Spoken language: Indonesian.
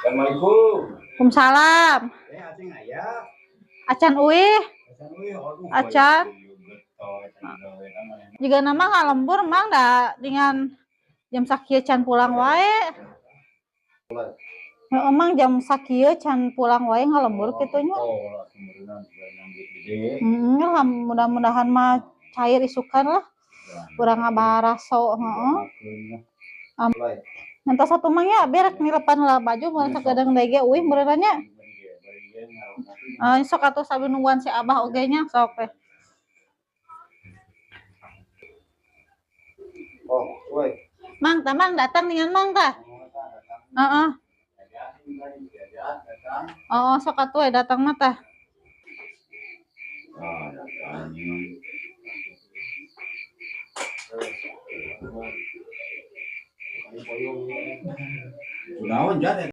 Assalamualaikum. Waalaikumsalam. Acing ayah. Acan uih. Acan. Acan. Jika nama ngalembur emang dah dengan jam sakieu can pulang wae. Emang jam sakieu can pulang wae ngalembur kitunya. Mudah-mudahan mah cair isukan lah. Kurang ngabaraso heeh. Nanti satu mangnya berek nilepan lah baju mun sagadang dege uih beureunya. Sok atuh sabi nungguan si Abah oge nya sok teh. Oh, woi. Mang datang dengan Mang tah. Heeh. Oh, sok atuh datang mah tah. Naon jat